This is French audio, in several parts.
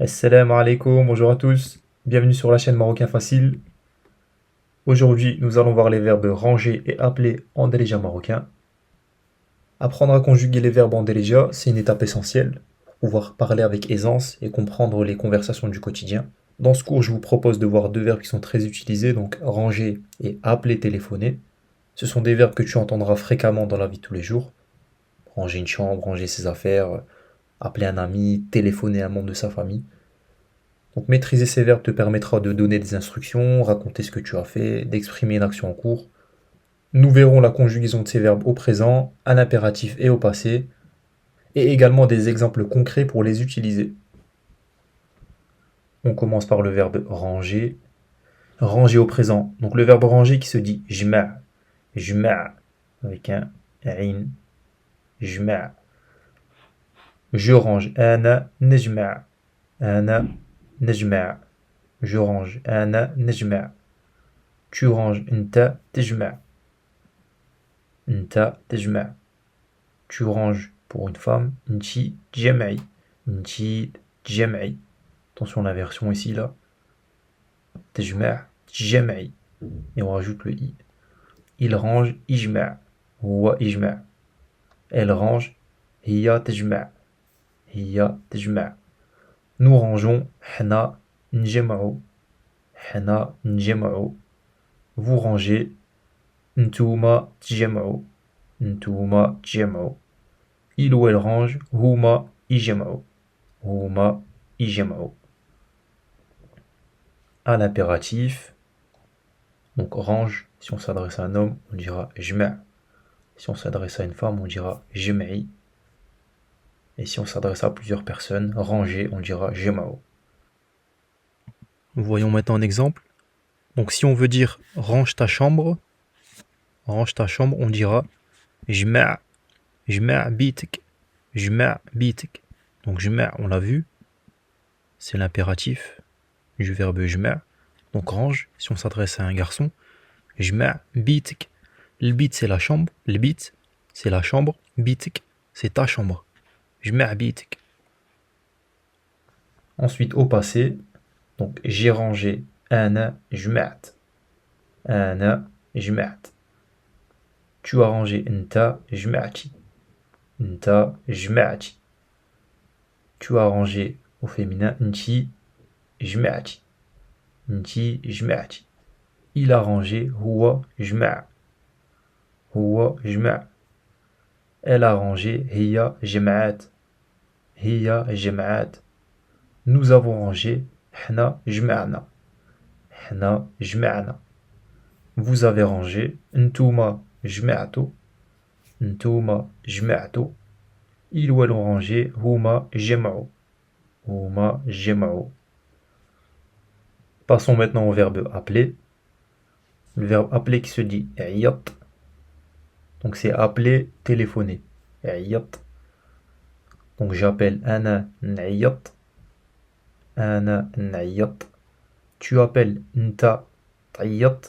Assalamu alaikum, bonjour à tous, bienvenue sur la chaîne Marocain Facile. Aujourd'hui, nous allons voir les verbes ranger et appeler en délégia marocain. Apprendre à conjuguer les verbes en délégia, c'est une étape essentielle pour pouvoir parler avec aisance et comprendre les conversations du quotidien. Dans ce cours, je vous propose de voir deux verbes qui sont très utilisés, donc ranger et appeler téléphoner. Ce sont des verbes que tu entendras fréquemment dans la vie de tous les jours. Ranger une chambre, ranger ses affaires, appeler un ami, téléphoner à un membre de sa famille. Donc maîtriser ces verbes te permettra de donner des instructions, raconter ce que tu as fait, d'exprimer une action en cours. Nous verrons la conjugaison de ces verbes au présent, à l'impératif et au passé, et également des exemples concrets pour les utiliser. On commence par le verbe ranger. Ranger au présent. Donc le verbe ranger qui se dit jma', jma' avec un ain, jma'. Je range, ana nejma', ana nejma'. Je range, ana nejma'. Tu ranges, nta tejma'. Nta tejma'. Tu ranges pour une femme, nti tjam'i. Nti tjam'i. Attention à l'inversion ici, là. Tejma', tjam'i. Et on rajoute le i. Il range, ijma'. Huwa ijma'. Elle range, hiya tejma'. Hiya tejma'. Nous rangeons, hna njam'u. Hna njam'u. Vous rangez, ntouma tjam'u. Ntouma tjam'u. Il ou elle range, huma ijam'u. Huma ijam'u. À l'impératif, donc range, si on s'adresse à un homme, on dira jma'. Si on s'adresse à une femme, on dira jma'i. Et si on s'adresse à plusieurs personnes, ranger, on dira jama'u. Voyons maintenant un exemple. Donc si on veut dire range ta chambre, on dira jma', jma' bitik, jma' bitik. Donc jma', on l'a vu, c'est l'impératif du verbe jma'. Donc range, si on s'adresse à un garçon, jma' bitik. Le bit c'est la chambre, le bit c'est la chambre, bitik c'est ta chambre. Jma' bitik. Ensuite au passé, donc j'ai rangé, ana jma'at. Ana jma'at. Tu as rangé, nta jma'ati. Nta jma'ati. Tu as rangé au féminin, nti jma'ati. Nti jma'ati. Il a rangé, huwa jma'. Huwa jma'. Elle a rangé, hiya jam'at. Hiya jam'at. Nous avons rangé, hna jma'na. Hna jma'na. Vous avez rangé, ntouma jma'tu. Ntouma jma'tu. Ils ou elles ont rangé, huma jam'u. Huma jam'u. Passons maintenant au verbe appeler. Le verbe appeler qui se dit iyat. Donc c'est appeler, téléphoner. Iyat. Donc j'appelle ana n'iyat. Ana n'iyat. Tu appelles nta ta'iyat.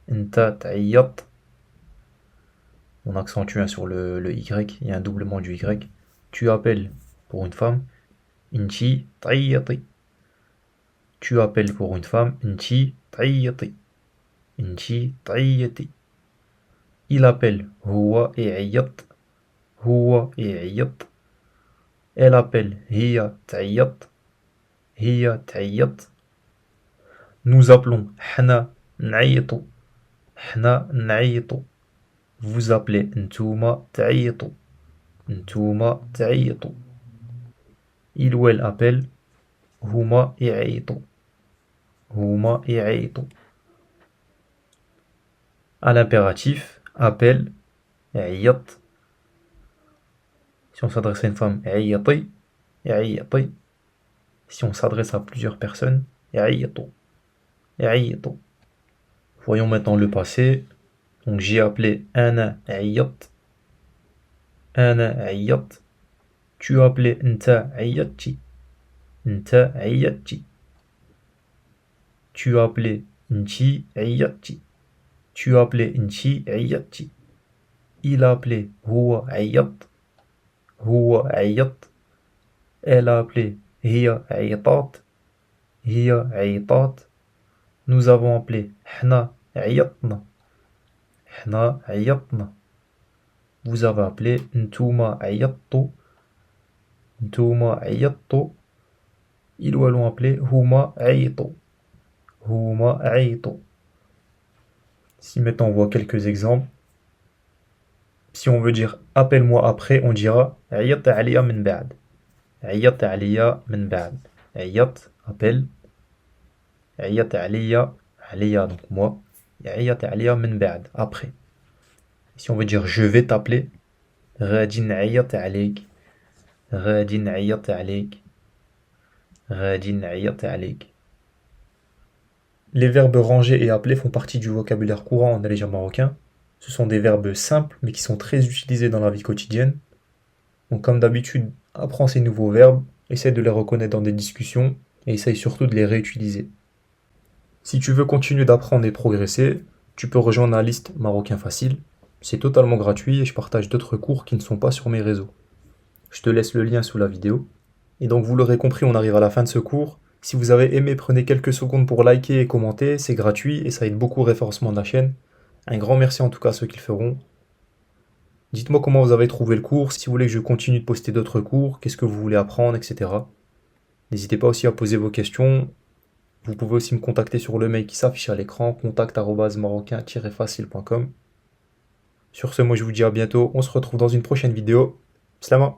Nta ta'iyat. On accentue sur le y, il y a un doublement du y. Tu appelles pour une femme, inti ta'iyati. Tu appelles pour une femme, inti ta'iyati. Inti ta'iyati. Il appelle, huwa i'iyat. Huwa i'iyat. Elle appelle, hiya ta'iyat. Hiya ta'iyat. Nous appelons, hna na'itu. Hna na'itu. Vous appelez, ntouma ta'itu. Ntouma ta'itu. Il ou elle appelle, huma i'aitu. Huma i'aitu. À l'impératif, appelle, i'yat. Si on s'adresse à une femme, i'yati. I'yati. Si on s'adresse à plusieurs personnes, i'ayatu. I'ayatu. Voyons maintenant le passé. Donc j'ai appelé ana iyat. Ana iyat. Tu as appelé nta iyati. Nta iyati. Tu as appelé nti iyati. Tu as appelé nti iyati. Il a appelé huwa iyat. Huwa iyat. Elle a appelé هي عيطات. هي عيطات. Nous avons appelé. حنا عيطنا. حنا عيطنا. Vous avez appelé. نتوما عيطتوا. نتوما عيطتوا. Ils ou elles ont appelé. هما عيطوا. هما عيطوا. Si maintenant on voit quelques exemples. Si on veut dire appelle-moi après, on dira عيط عليا من بعد. عيط عليا من بعد. عيط appelle. عيط عليا. عليا donc moi. عيط عليا من بعد après. Si on veut dire je vais t'appeler. غادي نعيط عليك. غادي نعيط عليك. غادي نعيط عليك. Les verbes ranger et appeler font partie du vocabulaire courant en alégien marocain. Ce sont des verbes simples mais qui sont très utilisés dans la vie quotidienne. Donc comme d'habitude, apprends ces nouveaux verbes, essaie de les reconnaître dans des discussions et essaye surtout de les réutiliser. Si tu veux continuer d'apprendre et progresser, tu peux rejoindre la liste Marocain Facile. C'est totalement gratuit et je partage d'autres cours qui ne sont pas sur mes réseaux. Je te laisse le lien sous la vidéo. Et donc vous l'aurez compris, on arrive à la fin de ce cours. Si vous avez aimé, prenez quelques secondes pour liker et commenter, c'est gratuit et ça aide beaucoup au référencement de la chaîne. Un grand merci en tout cas à ceux qui le feront. Dites-moi comment vous avez trouvé le cours, si vous voulez que je continue de poster d'autres cours, qu'est-ce que vous voulez apprendre, etc. N'hésitez pas aussi à poser vos questions. Vous pouvez aussi me contacter sur le mail qui s'affiche à l'écran, contact@marocain-facile.com. Sur ce, moi je vous dis à bientôt, on se retrouve dans une prochaine vidéo. Slama.